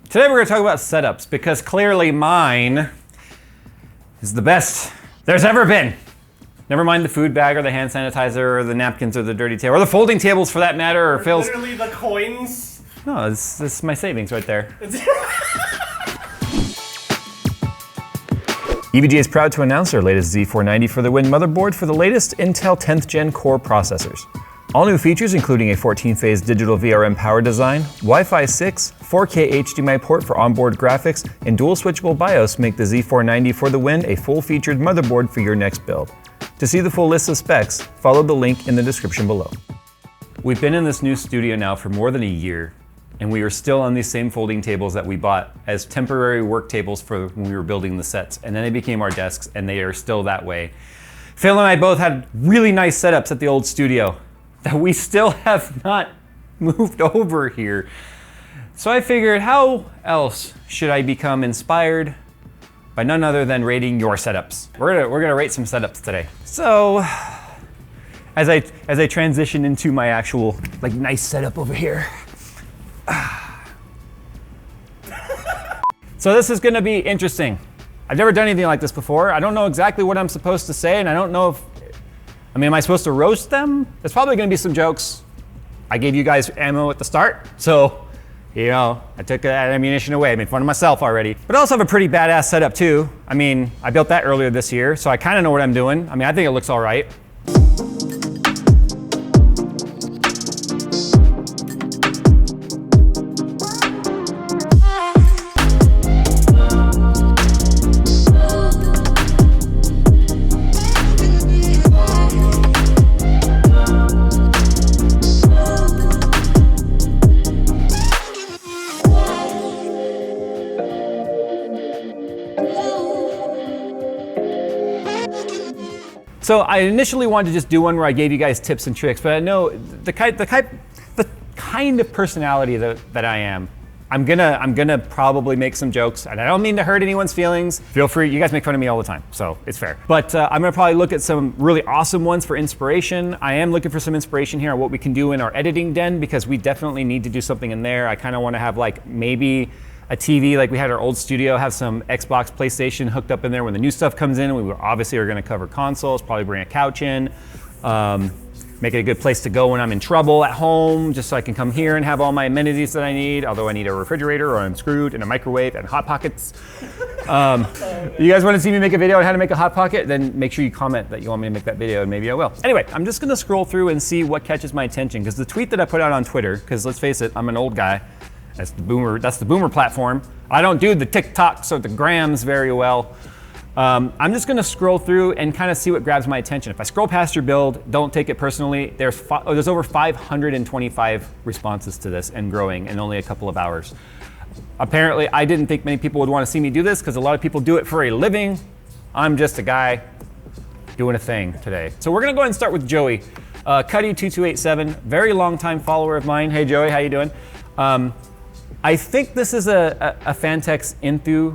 Today we're going to talk about setups because clearly mine is the best there's ever been. Never mind the food bag or the hand sanitizer or the napkins or the dirty table or the folding tables for that matter or Phil's. Literally the coins. No, this is my savings right there. EVGA is proud to announce our latest Z490 for the Win motherboard for the latest Intel 10th Gen Core processors. All new features including a 14-phase digital VRM power design, Wi-Fi 6, 4K HDMI port for onboard graphics, and dual switchable BIOS make the Z490 for the Win a full-featured motherboard for your next build. To see the full list of specs, follow the link in the description below. We've been in this new studio now for more than a year, and we are still on these same folding tables that we bought as temporary work tables for when we were building the sets, and then they became our desks, and they are still that way. Phil and I both had really nice setups at the old studio that we still have not moved over here. So I figured, how else should I become inspired by none other than rating your setups? We're gonna rate some setups today. So, as I transition into my actual nice setup over here. So this is gonna be interesting. I've never done anything like this before. I don't know exactly what I'm supposed to say, and I don't know if, am I supposed to roast them? There's probably gonna be some jokes. I gave you guys ammo at the start, so, I took that ammunition away. I made fun of myself already. But I also have a pretty badass setup too. I built that earlier this year, so I kind of know what I'm doing. I think it looks all right. So I initially wanted to just do one where I gave you guys tips and tricks, but I know the kind of personality that I am, I'm gonna probably make some jokes, and I don't mean to hurt anyone's feelings. Feel free, you guys make fun of me all the time, so it's fair. But I'm gonna probably look at some really awesome ones for inspiration. I am looking for some inspiration here on what we can do in our editing den, because we definitely need to do something in there. I kind of want to have maybe a TV like we had our old studio, have some Xbox, PlayStation hooked up in there when the new stuff comes in. We obviously are gonna cover consoles, probably bring a couch in, make it a good place to go when I'm in trouble at home, just so I can come here and have all my amenities that I need, although I need a refrigerator or I'm screwed, and a microwave and Hot Pockets. You guys wanna see me make a video on how to make a Hot Pocket? Then make sure you comment that you want me to make that video and maybe I will. Anyway, I'm just gonna scroll through and see what catches my attention, because the tweet that I put out on Twitter, because let's face it, I'm an old guy, that's the boomer platform. I don't do the TikToks or the grams very well. I'm just gonna scroll through and kind of see what grabs my attention. If I scroll past your build, don't take it personally. There's over 525 responses to this and growing in only a couple of hours. Apparently, I didn't think many people would want to see me do this because a lot of people do it for a living. I'm just a guy doing a thing today. So we're gonna go ahead and start with Joey. Cuddy2287, very long time follower of mine. Hey Joey, how you doing? I think this is a Fantex Enthu.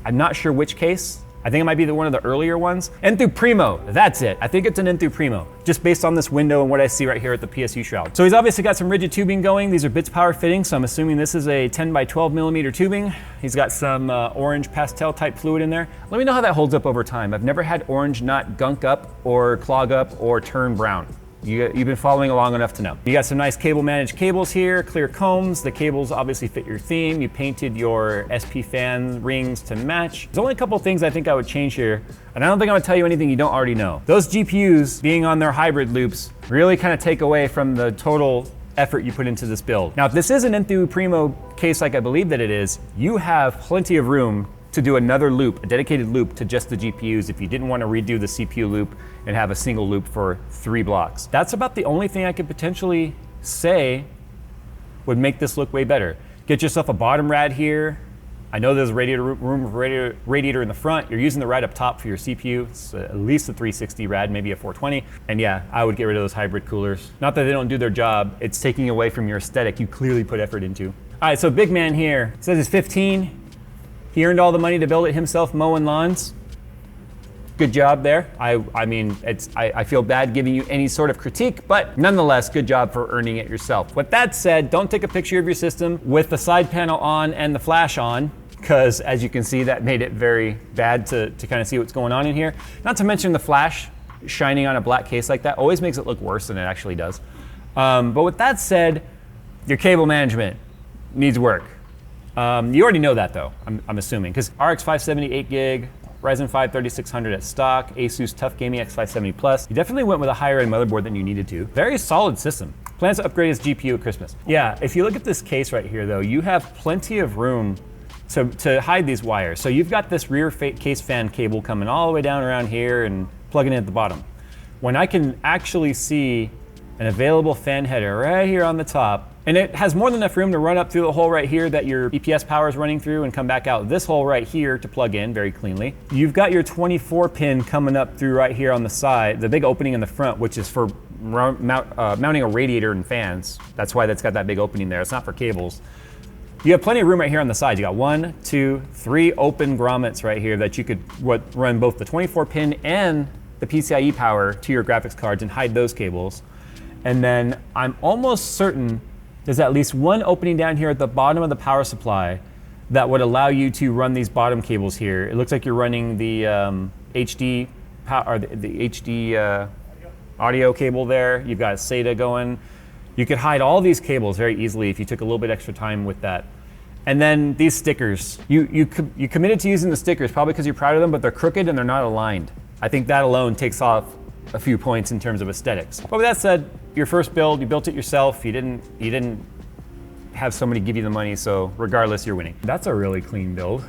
I'm not sure which case. I think it might be one of the earlier ones. Enthu Primo, that's it. I think it's an Enthu Primo, just based on this window and what I see right here at the PSU shroud. So he's obviously got some rigid tubing going. These are bits power fittings, so I'm assuming this is a 10 by 12 millimeter tubing. He's got some orange pastel type fluid in there. Let me know how that holds up over time. I've never had orange not gunk up or clog up or turn brown. You've been following along enough to know. You got some nice cable managed cables here, clear combs. The cables obviously fit your theme. You painted your SP fan rings to match. There's only a couple things I think I would change here, and I don't think I'm gonna tell you anything you don't already know. Those GPUs being on their hybrid loops really kind of take away from the total effort you put into this build. Now, if this is an Enthu Primo case like I believe that it is, you have plenty of room to do another loop, a dedicated loop to just the GPUs if you didn't want to redo the CPU loop and have a single loop for 3 blocks. That's about the only thing I could potentially say would make this look way better. Get yourself a bottom rad here. I know there's a radiator in the front. You're using the rad up top for your CPU. It's at least a 360 rad, maybe a 420. And yeah, I would get rid of those hybrid coolers. Not that they don't do their job, it's taking away from your aesthetic you clearly put effort into. All right, so big man here, says he's 15. He earned all the money to build it himself, mowing lawns. good job there. I mean, I feel bad giving you any sort of critique, but nonetheless, good job for earning it yourself. With that said, don't take a picture of your system with the side panel on and the flash on, because as you can see, that made it very bad to kind of see what's going on in here. Not to mention the flash shining on a black case like that always makes it look worse than it actually does. But with that said, your cable management needs work. You already know that though, I'm assuming, because RX 570 8 gig, Ryzen 5 3600 at stock, Asus TUF Gaming X570 Plus. You definitely went with a higher end motherboard than you needed to. Very solid system. Plans to upgrade its GPU at Christmas. Yeah, if you look at this case right here though, you have plenty of room to hide these wires. So you've got this rear case fan cable coming all the way down around here and plugging in at the bottom. When I can actually see an available fan header right here on the top, and it has more than enough room to run up through the hole right here that your EPS power is running through and come back out this hole right here to plug in very cleanly. You've got your 24 pin coming up through right here on the side, the big opening in the front, which is for mounting a radiator and fans. That's why that's got that big opening there. It's not for cables. You have plenty of room right here on the side. You got 1, 2, 3 open grommets right here that you could run both the 24 pin and the PCIe power to your graphics cards and hide those cables. And then I'm almost certain there's at least one opening down here at the bottom of the power supply that would allow you to run these bottom cables here. It looks like you're running the HD power, or the HD audio cable there. You've got SATA going. You could hide all these cables very easily if you took a little bit extra time with that. And then these stickers, you committed to using the stickers probably because you're proud of them, but they're crooked and they're not aligned. I think that alone takes off a few points in terms of aesthetics. But with that said, your first build, you built it yourself. You didn't have somebody give you the money, so regardless, you're winning. That's a really clean build,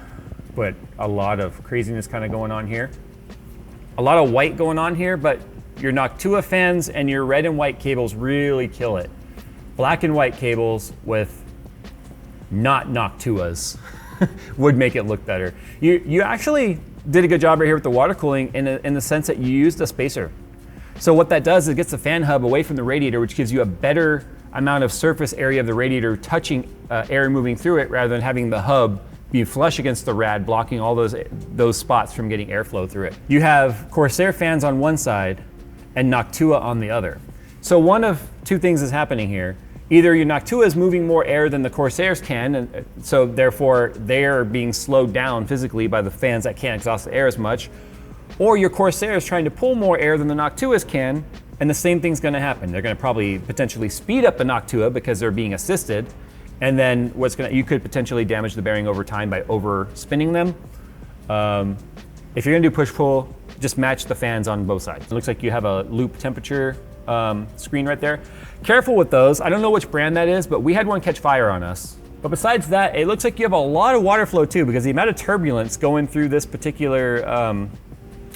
but a lot of craziness kind of going on here. A lot of white going on here, but your Noctua fans and your red and white cables really kill it. Black and white cables with not Noctuas would make it look better. You actually did a good job right here with the water cooling in the sense that you used a spacer. So what that does is it gets the fan hub away from the radiator, which gives you a better amount of surface area of the radiator touching air moving through it, rather than having the hub be flush against the rad, blocking all those spots from getting airflow through it. You have Corsair fans on one side and Noctua on the other. So one of two things is happening here. Either your Noctua is moving more air than the Corsairs can, and so therefore they're being slowed down physically by the fans that can't exhaust the air as much, or your Corsair is trying to pull more air than the Noctuas can, and the same thing's gonna happen. They're gonna probably potentially speed up the Noctua because they're being assisted, and then you could potentially damage the bearing over time by over spinning them. If you're gonna do push-pull, just match the fans on both sides. It looks like you have a loop temperature screen right there. Careful with those. I don't know which brand that is, but we had one catch fire on us. But besides that, it looks like you have a lot of water flow too, because the amount of turbulence going through this particular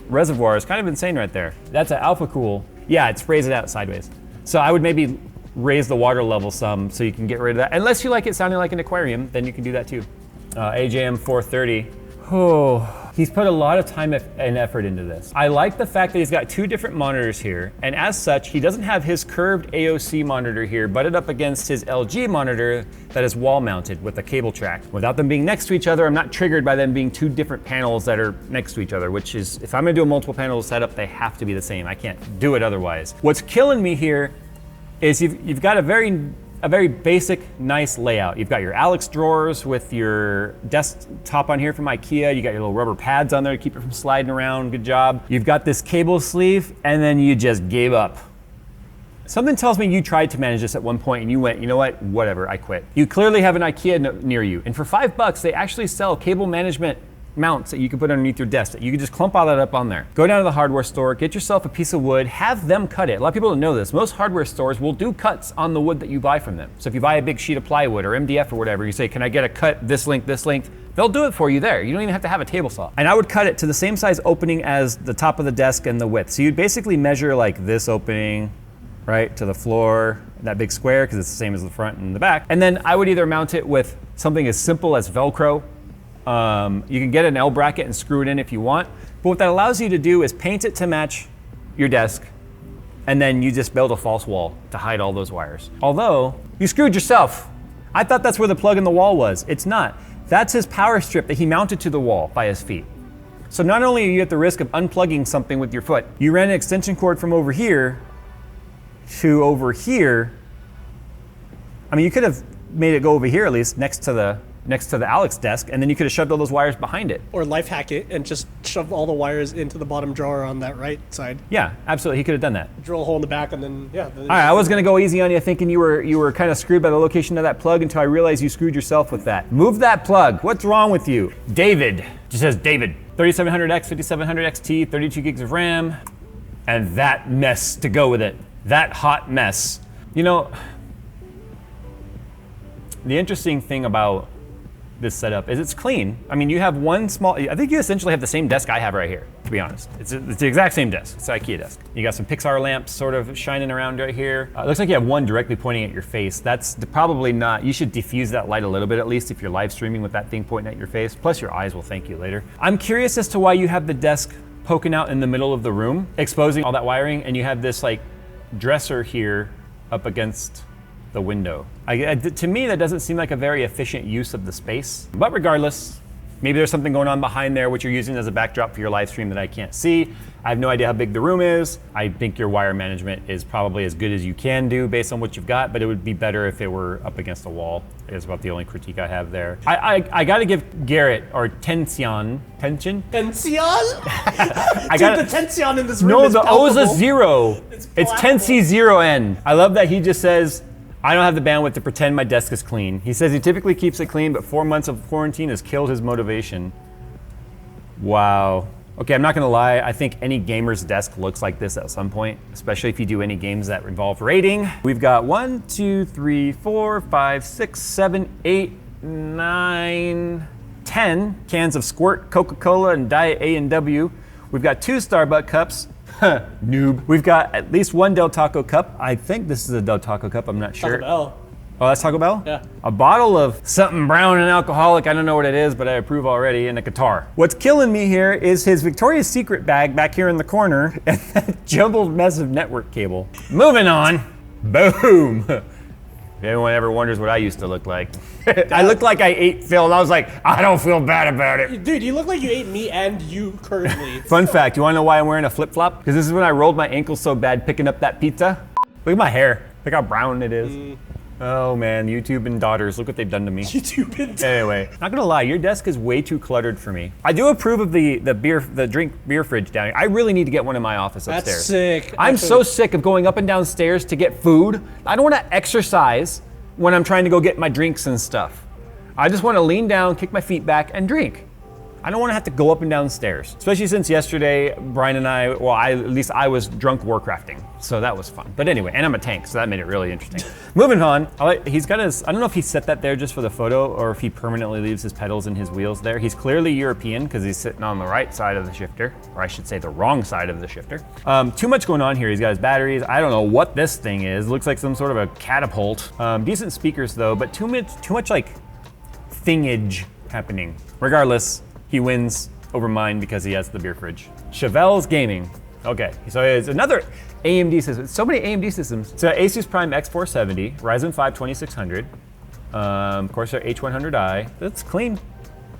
reservoir is kind of insane right there. That's an Alpha Cool. Yeah, it sprays it out sideways. So I would maybe raise the water level some so you can get rid of that. Unless you like it sounding like an aquarium, then you can do that too. AJM 430. Oh, he's put a lot of time and effort into this. I like the fact that he's got two different monitors here, and as such, he doesn't have his curved AOC monitor here butted up against his LG monitor that is wall mounted with a cable track. Without them being next to each other, I'm not triggered by them being two different panels that are next to each other, which is, if I'm gonna do a multiple panel setup, they have to be the same. I can't do it otherwise. What's killing me here is you've got a very basic, nice layout. You've got your Alex drawers with your desktop on here from IKEA. You got your little rubber pads on there to keep it from sliding around. Good job. You've got this cable sleeve, and then you just gave up. Something tells me you tried to manage this at one point and you went, you know what, whatever, I quit. You clearly have an IKEA near you, and for $5, they actually sell cable management mounts that you can put underneath your desk that you can just clump all that up on there. Go down to the hardware store, get yourself a piece of wood, have them cut it. A lot of people don't know this. Most hardware stores will do cuts on the wood that you buy from them. So if you buy a big sheet of plywood or MDF or whatever, you say, can I get a cut this length? They'll do it for you there. You don't even have to have a table saw. And I would cut it to the same size opening as the top of the desk and the width. So you'd basically measure like this opening, right, to the floor, that big square, because it's the same as the front and the back. And then I would either mount it with something as simple as Velcro. You can get an L bracket and screw it in if you want, but what that allows you to do is paint it to match your desk, and then you just build a false wall to hide all those wires. Although, you screwed yourself. I thought that's where the plug in the wall was. It's not. That's his power strip that he mounted to the wall by his feet. So not only are you at the risk of unplugging something with your foot, you ran an extension cord from over here to over here. I mean, you could have made it go over here at least next to the Alex desk, and then you could have shoved all those wires behind it. Or life hack it and just shove all the wires into the bottom drawer on that right side. Yeah, absolutely. He could have done that. Drill a hole in the back and then, yeah. All right, I was gonna go easy on you thinking you were kind of screwed by the location of that plug until I realized you screwed yourself with that. Move that plug. What's wrong with you? David, just says David. 3700X, 5700XT, 32 gigs of RAM, and that mess to go with it. That hot mess. You know, the interesting thing about this setup is it's clean. I mean, you have one small, I think you essentially have the same desk I have right here, to be honest. It's the exact same desk. It's an IKEA desk. You got some Pixar lamps sort of shining around right here. It looks like you have one directly pointing at your face. That's probably not, you should diffuse that light a little bit at least if you're live streaming with that thing pointing at your face. Plus your eyes will thank you later. I'm curious as to why you have the desk poking out in the middle of the room, exposing all that wiring, and you have this like dresser here up against the window. To me, that doesn't seem like a very efficient use of the space. But regardless, maybe there's something going on behind there which you're using as a backdrop for your live stream that I can't see. I have no idea how big the room is. I think your wire management is probably as good as you can do based on what you've got, but it would be better if it were up against a wall. Is about the only critique I have there. I gotta give Garrett, or tension? Tension? I Dude, the tension in this room no, is the palpable. O is a zero. It's 10C0N. I love that he just says, I don't have the bandwidth to pretend my desk is clean. He says he typically keeps it clean, but 4 months of quarantine has killed his motivation. Wow. Okay, I'm not gonna lie, I think any gamer's desk looks like this at some point, especially if you do any games that involve raiding. We've got 1, 2, 3, 4, 5, 6, 7, 8, 9, 10 cans of Squirt, Coca-Cola, and Diet A&W. We've got 2 Starbucks cups. Noob. We've got at least 1 Del Taco cup. I think this is a Del Taco cup, I'm not sure. Taco Bell. Oh, that's Taco Bell? Yeah. A bottle of something brown and alcoholic, I don't know what it is, but I approve already, and a guitar. What's killing me here is his Victoria's Secret bag back here in the corner and that jumbled mess of network cable. Moving on. Boom. If anyone ever wonders what I used to look like. I looked like I ate Phil, and I was like, I don't feel bad about it. Dude, you look like you ate me and you currently. Fun fact, you wanna know why I'm wearing a flip-flop? Because this is when I rolled my ankle so bad picking up that pizza. Look at my hair. Look how brown it is. Oh man, YouTube and daughters, look what they've done to me. YouTube and Anyway, not gonna lie, your desk is way too cluttered for me. I do approve of the beer fridge down here. I really need to get one in my office upstairs. That's sick. I'm so sick of going up and down stairs to get food. I don't wanna exercise when I'm trying to go get my drinks and stuff. I just wanna lean down, kick my feet back, and drink. I don't wanna have to go up and down stairs. Especially since yesterday, Brian and I, well, at least I was drunk warcrafting, so that was fun. But anyway, and I'm a tank, so that made it really interesting. Moving on, he's got his, I don't know if he set that there just for the photo or if he permanently leaves his pedals and his wheels there. He's clearly European because he's sitting on the right side of the shifter, or I should say the wrong side of the shifter. Too much going on here. He's got his batteries. I don't know what this thing is. Looks like some sort of a catapult. Decent speakers though, but too much like thingage happening. Regardless, he wins over mine because he has the beer fridge. Chevelle's Gaming. Okay, so it's another AMD system. So many AMD systems. So Asus Prime X470, Ryzen 5 2600, Corsair H100i. That's clean.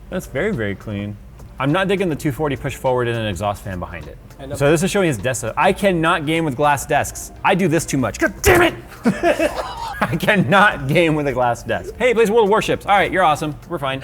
That's very, very clean. I'm not digging the 240 push forward and an exhaust fan behind it. So this is showing his desk. I cannot game with glass desks. I do this too much. God damn it! I cannot game with a glass desk. Hey, he plays World of Warships. All right, you're awesome. We're fine.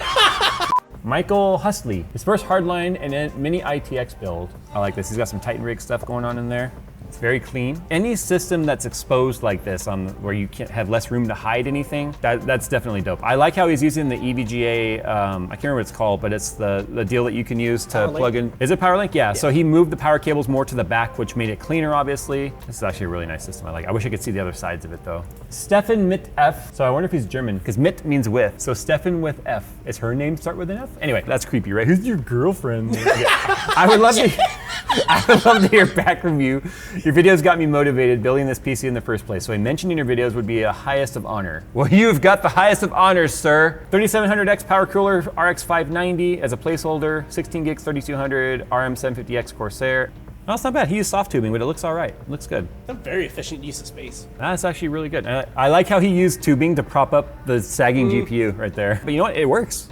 Michael Husley, his first hardline and then mini ITX build. I like this. He's got some Titan rig stuff going on in there. It's very clean. Any system that's exposed like this, where you can't have less room to hide anything, that's definitely dope. I like how he's using the EVGA, I can't remember what it's called, but it's the deal that you can use to plug in. Is it PowerLink? Yeah. So he moved the power cables more to the back, which made it cleaner, obviously. This is actually a really nice system. I like it. I wish I could see the other sides of it though. Stefan mit F. So I wonder if he's German, because mit means with. So Stefan with F. Is her name start with an F? Anyway, that's creepy, right? Who's your girlfriend? I would love to hear back from you. Your videos got me motivated building this PC in the first place, so I mentioned in your videos would be a highest of honor. Well, you've got the highest of honors, sir. 3700X power cooler, RX 590 as a placeholder, 16 gigs, 3200, RM 750X Corsair. No, it's not bad. He used soft tubing, but it looks all right. It looks good. A very efficient use of space. That's actually really good. I like how he used tubing to prop up the sagging GPU right there. But you know what? It works.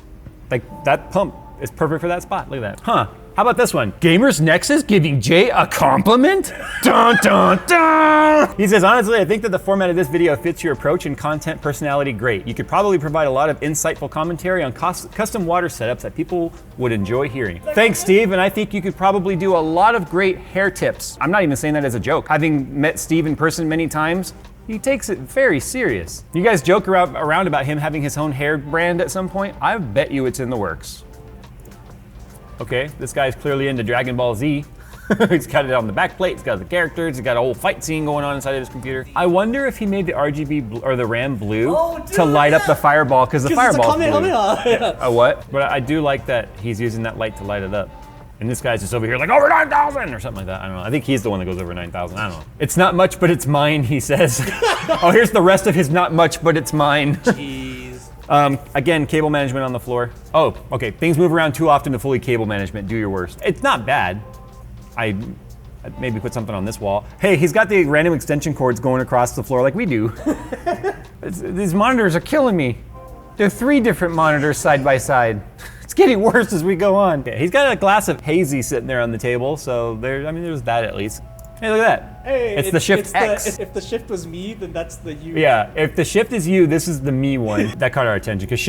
Like, that pump is perfect for that spot. Look at that. Huh. How about this one? Gamers Nexus giving Jay a compliment? Dun, dun, dun. He says, honestly, I think that the format of this video fits your approach and content personality great. You could probably provide a lot of insightful commentary on custom water setups that people would enjoy hearing. Thanks, Steve, and I think you could probably do a lot of great hair tips. I'm not even saying that as a joke. Having met Steve in person many times, he takes it very serious. You guys joke around about him having his own hair brand at some point. I bet you it's in the works. Okay, this guy's clearly into Dragon Ball Z. He's got it on the back plate, he's got the characters, he's got a whole fight scene going on inside of his computer. I wonder if he made the RGB or the RAM blue to light up the fireball, because the fireball's blue. A what? But I do like that he's using that light to light it up. And this guy's just over here like, over 9,000 or something like that. I don't know. I think he's the one that goes over 9,000. I don't know. It's not much, but it's mine, he says. Oh, here's the rest of his not much, but it's mine. Jeez. Again, cable management on the floor. Oh, okay. Things move around too often to fully cable management. Do your worst. It's not bad. I'd maybe put something on this wall. Hey, he's got the random extension cords going across the floor like we do. These monitors are killing me. There are 3 different monitors side by side. It's getting worse as we go on. Okay, he's got a glass of hazy sitting there on the table, so there's that at least. Hey, look at that. Hey, it's the Shift X. If the Shift was me, then that's the U. Yeah, if the Shift is you, this is the me one. That caught our attention, because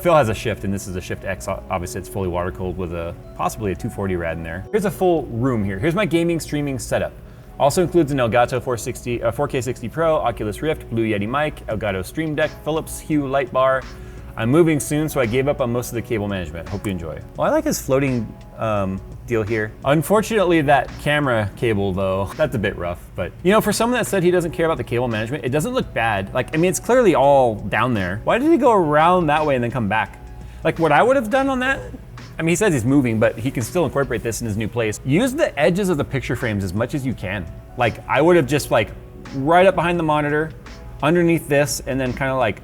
Phil has a Shift, and this is a Shift X. Obviously, it's fully water cooled with possibly a 240 rad in there. Here's a full room here. Here's my gaming streaming setup. Also includes an Elgato 4K 60 Pro, Oculus Rift, Blue Yeti mic, Elgato Stream Deck, Philips Hue light bar. I'm moving soon, so I gave up on most of the cable management. Hope you enjoy. Well, I like his floating deal here. Unfortunately, that camera cable though, that's a bit rough, but you know, for someone that said he doesn't care about the cable management, it doesn't look bad. Like, I mean, it's clearly all down there. Why did he go around that way and then come back? Like, what I would have done on that, I mean, he says he's moving, but he can still incorporate this in his new place. Use the edges of the picture frames as much as you can. Like, I would have just like right up behind the monitor, underneath this, and then kind of like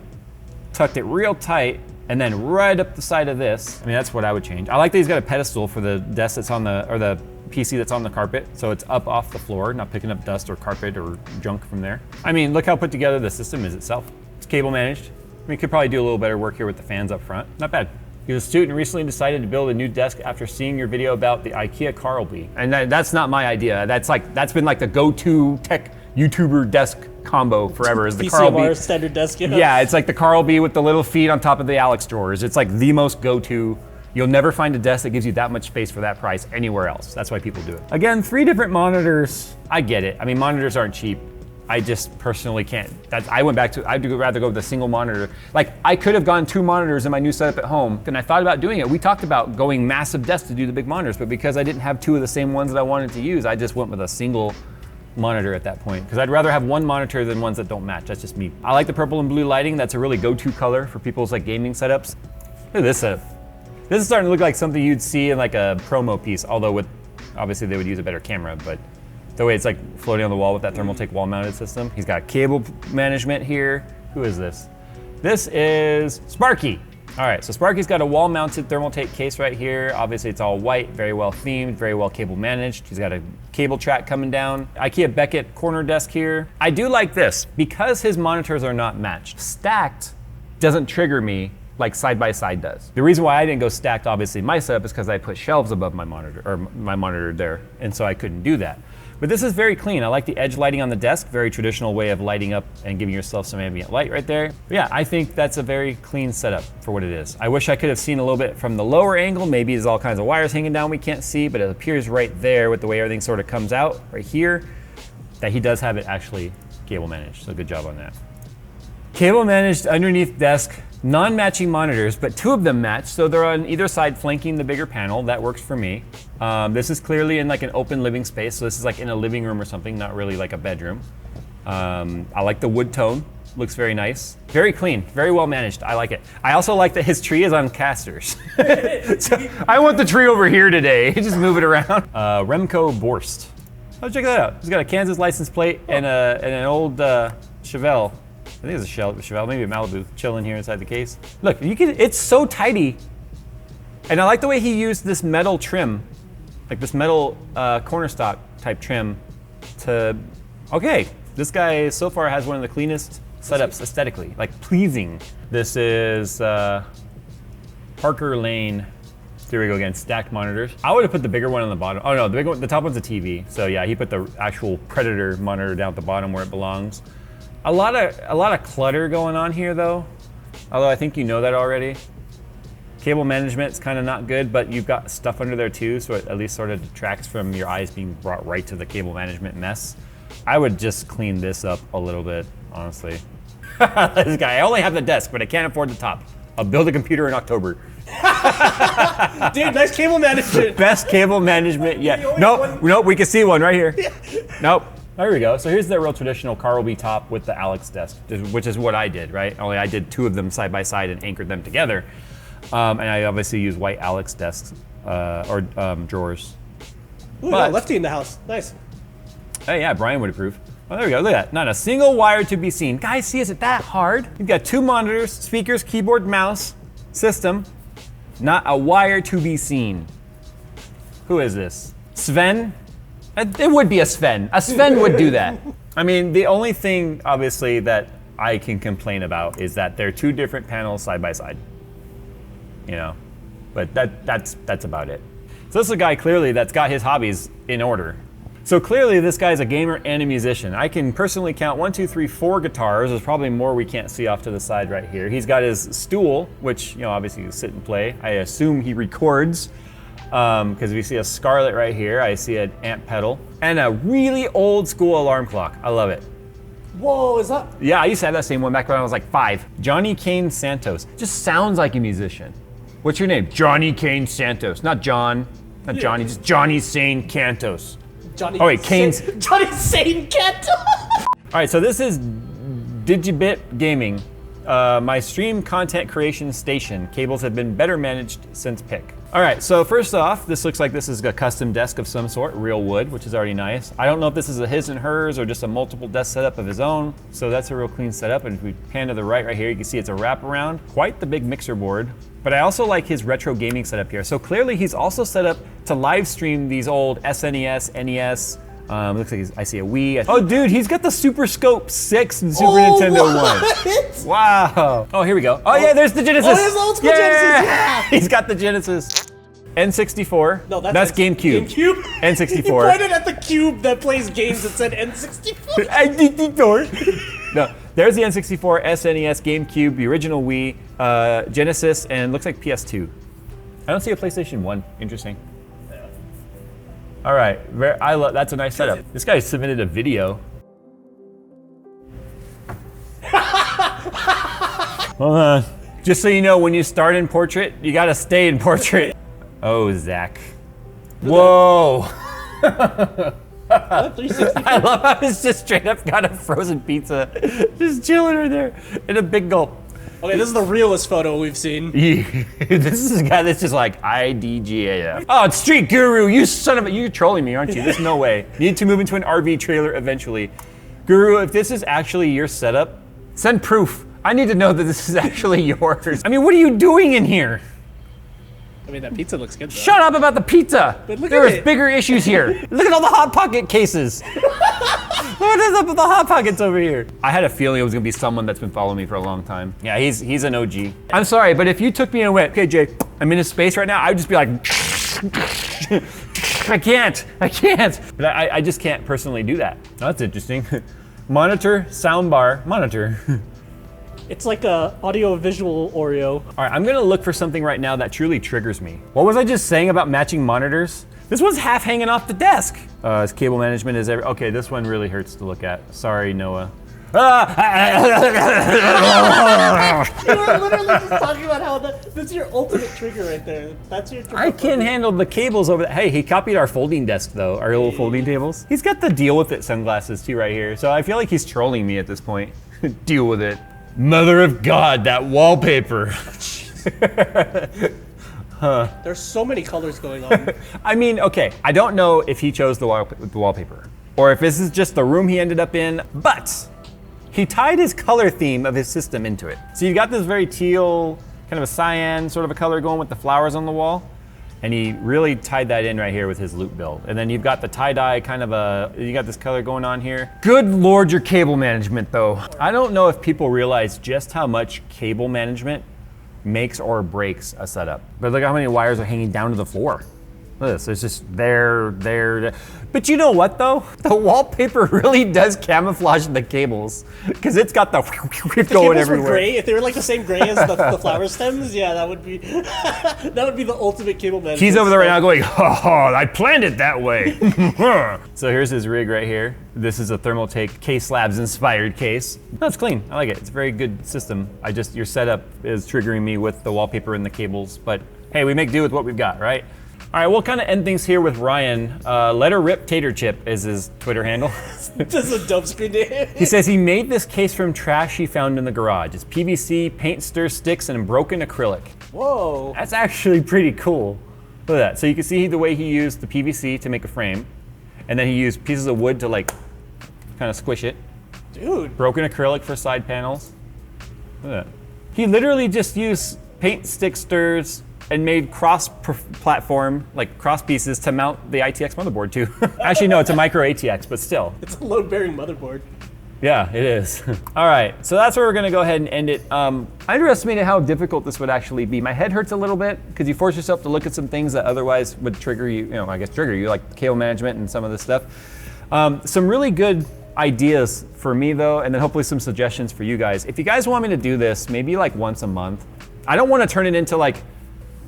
tucked it real tight, and then right up the side of this. I mean, that's what I would change. I like that he's got a pedestal for the desk that's on the, or the PC that's on the carpet, so it's up off the floor, not picking up dust or carpet or junk from there. I mean, look how put together the system is itself. It's cable managed. I mean, could probably do a little better work here with the fans up front. Not bad. He's a student and recently decided to build a new desk after seeing your video about the IKEA Carlby. And that's not my idea. That's been like the go-to tech YouTuber desk combo forever, is the Carlby standard desk. Yeah, it's like the Carlby with the little feet on top of the Alex drawers. It's like the most go-to. You'll never find a desk that gives you that much space for that price anywhere else. That's why people do it. Again, 3 different monitors. I get it. I mean, monitors aren't cheap. I just personally can't. I went back to, I'd rather go with a single monitor. Like, I could have gone 2 monitors in my new setup at home, and I thought about doing it. We talked about going massive desks to do the big monitors, but because I didn't have 2 of the same ones that I wanted to use, I just went with a single monitor at that point, because I'd rather have 1 monitor than ones that don't match. That's just me. I like the purple and blue lighting. That's a really go-to color for people's like gaming setups. Look at this setup. This is starting to look like something you'd see in like a promo piece, although with, obviously they would use a better camera, but the way it's like floating on the wall with that Thermaltake wall mounted system. He's got cable management here. Who is this? This is Sparky. All right, so Sparky's got a wall mounted Thermaltake case right here. Obviously it's all white, very well themed, very well cable managed. He's got a cable track coming down. IKEA Beckett corner desk here. I do like this, because his monitors are not matched. Stacked doesn't trigger me like side by side does. The reason why I didn't go stacked, obviously, in my setup is because I put shelves above my monitor, or my monitor there, and so I couldn't do that. But this is very clean. I like the edge lighting on the desk, very traditional way of lighting up and giving yourself some ambient light right there. But yeah, I think that's a very clean setup for what it is. I wish I could have seen a little bit from the lower angle. Maybe there's all kinds of wires hanging down we can't see, but it appears right there with the way everything sort of comes out right here, that he does have it actually cable managed. So good job on that. Cable managed underneath desk, non-matching monitors, but 2 of them match, so they're on either side flanking the bigger panel. That works for me. This is clearly in like an open living space, so this is like in a living room or something, not really like a bedroom. I like the wood tone, looks very nice. Very clean, very well managed, I like it. I also like that his tree is on casters. So I want the tree over here today, just move it around. Remco Borst. Oh, check that out. He's got a Kansas license plate and an old Chevelle. I think it's a Chevelle, maybe a Malibu, chilling here inside the case. Look, it's so tidy. And I like the way he used this metal trim, like this metal corner stock type trim to, okay, this guy so far has one of the cleanest setups aesthetically, like pleasing. This is Parker Lane There we go again, stacked monitors. I would have put the bigger one on the bottom. Oh no, the big one, the top one's a TV. So yeah, he put the actual Predator monitor down at the bottom where it belongs. A lot of clutter going on here though. Although I think you know that already. Cable management's kind of not good, but you've got stuff under there too, so it at least sort of detracts from your eyes being brought right to the cable management mess. I would just clean this up a little bit, honestly. This guy, I only have the desk, but I can't afford the top. I'll build a computer in October. Dude, nice cable management. Best cable management yet. Nope, we can see one right here. Nope. There we go. So here's the real traditional Carlby top with the Alex desk, which is what I did, right? Only I did 2 of them side by side and anchored them together. And I obviously use white Alex desks or drawers. Ooh, yeah, lefty in the house. Nice. Hey, yeah, Brian would approve. Oh, there we go. Look at that. Not a single wire to be seen. Guys, see, is it that hard? You've got 2 monitors, speakers, keyboard, mouse, system. Not a wire to be seen. Who is this? Sven? It would be a Sven. A Sven would do that. I mean, the only thing, obviously, that I can complain about is that they're 2 different panels side by side. You know, but that's about it. So this is a guy clearly that's got his hobbies in order. So clearly this guy's a gamer and a musician. I can personally count 1, 2, 3, 4 guitars. There's probably more we can't see off to the side right here. He's got his stool, which, you know, obviously you sit and play. I assume he records, because we see a Scarlett right here. I see an amp pedal and a really old school alarm clock. I love it. Whoa, is that? Yeah, I used to have that same one back when I was like 5. Johnny Kane Santos. Just sounds like a musician. What's your name? Johnny Kane Santos. Not John, not Johnny, just Johnny Sane Cantos. Johnny. Oh wait, Kane's. Johnny Sane Cantos. All right, so this is Digibit Gaming. My stream content creation station. Cables have been better managed since pick. All right, so first off, this looks like this is a custom desk of some sort, real wood, which is already nice. I don't know if this is a his and hers or just a multiple desk setup of his own. So that's a real clean setup. And if we pan to the right here, you can see it's a wraparound, quite the big mixer board. But I also like his retro gaming setup here. So clearly he's also set up to live stream these old SNES, NES. Looks like I see a Wii. Oh, dude, he's got the Super Scope 6 and Super Nintendo 1. Wow. Oh, here we go. Oh, yeah, there's the Genesis. Oh, there's the old school Genesis, yeah. He's got the Genesis. N64. No, that's GameCube. GameCube? N64. He pointed at the cube that plays games that said N64. N64. No, there's the N64, SNES, GameCube, the original Wii, Genesis, and looks like PS2. I don't see a PlayStation 1. Interesting. All right, that's a nice setup. This guy submitted a video. Hold on. Just so you know, when you start in portrait, you gotta stay in portrait. Oh, Zach. Whoa. I love how it's just straight up got a frozen pizza. Just chilling right there in a big gulp. Okay, this is the realest photo we've seen. This is a guy that's just like IDGAF. Oh, it's Street Guru, you son of a, you're trolling me, aren't you? There's no way. Need to move into an RV trailer eventually. Guru, if this is actually your setup, send proof. I need to know that this is actually yours. I mean, what are you doing in here? I mean, that pizza looks good though. Shut up about the pizza. But look there at is it. bigger issues here. Look at all the Hot Pocket cases. What is up with the Hot Pockets over here? I had a feeling it was gonna be someone that's been following me for a long time. Yeah, he's an OG. I'm sorry, but if you took me and went, okay, Jay, I'm in a space right now, I would just be like, I can't. But I just can't personally do that. Oh, that's interesting. Monitor, soundbar, monitor. It's like a audio-visual Oreo. All right, I'm gonna look for something right now that truly triggers me. What was I just saying about matching monitors? This one's half hanging off the desk. His cable management is okay, this one really hurts to look at. Sorry, Noah. You were literally just talking about how that's your ultimate trigger right there. That's your trigger. I can't handle the cables over there. Hey, he copied our folding desk though, our little folding tables. He's got the deal with it sunglasses too right here. So I feel like he's trolling me at this point. Deal with it. Mother of God, that wallpaper. There's so many colors going on. I mean, okay, I don't know if he chose the wallpaper or if this is just the room he ended up in, but he tied his color theme of his system into it. So you've got this very teal, kind of a cyan sort of a color going with the flowers on the wall. And he really tied that in right here with his loop build. And then you've got the tie-dye kind of you got this color going on here. Good Lord, your cable management though. I don't know if people realize just how much cable management makes or breaks a setup. But look how many wires are hanging down to the floor. Look at this, it's just there. But you know what though? The wallpaper really does camouflage the cables because it's got the going everywhere. Were gray. If they were like the same gray as the flower stems, yeah, that would be that would be the ultimate cable management. He's over there right now going, oh, I planned it that way. So here's his rig right here. This is a Thermaltake K-Slabs inspired case. That's clean, I like it. It's a very good system. Your setup is triggering me with the wallpaper and the cables, but hey, we make do with what we've got, right? All right, we'll kind of end things here with Ryan. Let her rip Tater Chip is his Twitter handle. This is a dope screen name. He says he made this case from trash he found in the garage. It's PVC, paint stir sticks, and broken acrylic. Whoa. That's actually pretty cool. Look at that. So you can see the way he used the PVC to make a frame, and then he used pieces of wood to like kind of squish it. Dude. Broken acrylic for side panels. Look at that. He literally just used paint stick stirs and made cross-platform, like cross pieces to mount the ITX motherboard to. Actually, no, it's a micro ATX, but still. It's a load-bearing motherboard. Yeah, it is. All right, so that's where we're gonna go ahead and end it. I underestimated how difficult this would actually be. My head hurts a little bit because you force yourself to look at some things that otherwise would trigger you, like cable management and some of this stuff. Some really good ideas for me though, and then hopefully some suggestions for you guys. If you guys want me to do this, maybe like once a month. I don't wanna turn it into like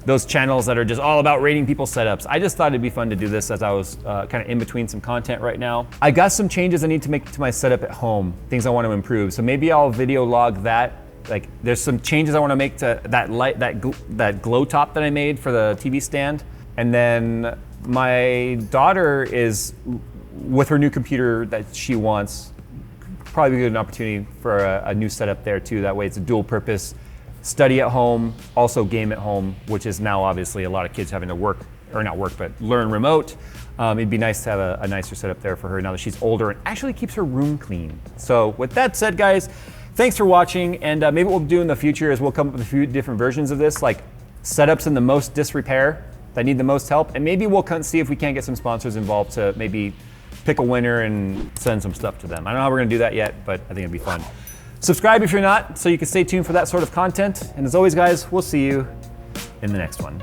those channels that are just all about rating people's setups. I just thought it'd be fun to do this as I was kind of in between some content right now. I got some changes I need to make to my setup at home, things I want to improve. So maybe I'll video log that. Like there's some changes I want to make to that light, that glow top that I made for the TV stand. And then my daughter is, with her new computer that she wants, probably an opportunity for a new setup there too. That way it's a dual purpose. Study at home, also game at home, which is now obviously a lot of kids having to work, or not work, but learn remote. It'd be nice to have a nicer setup there for her now that she's older and actually keeps her room clean. So with that said, guys, thanks for watching. And maybe what we'll do in the future is we'll come up with a few different versions of this, like setups in the most disrepair that need the most help. And maybe we'll see if we can't get some sponsors involved to maybe pick a winner and send some stuff to them. I don't know how we're gonna do that yet, but I think it'd be fun. Subscribe if you're not, so you can stay tuned for that sort of content. And as always, guys, we'll see you in the next one.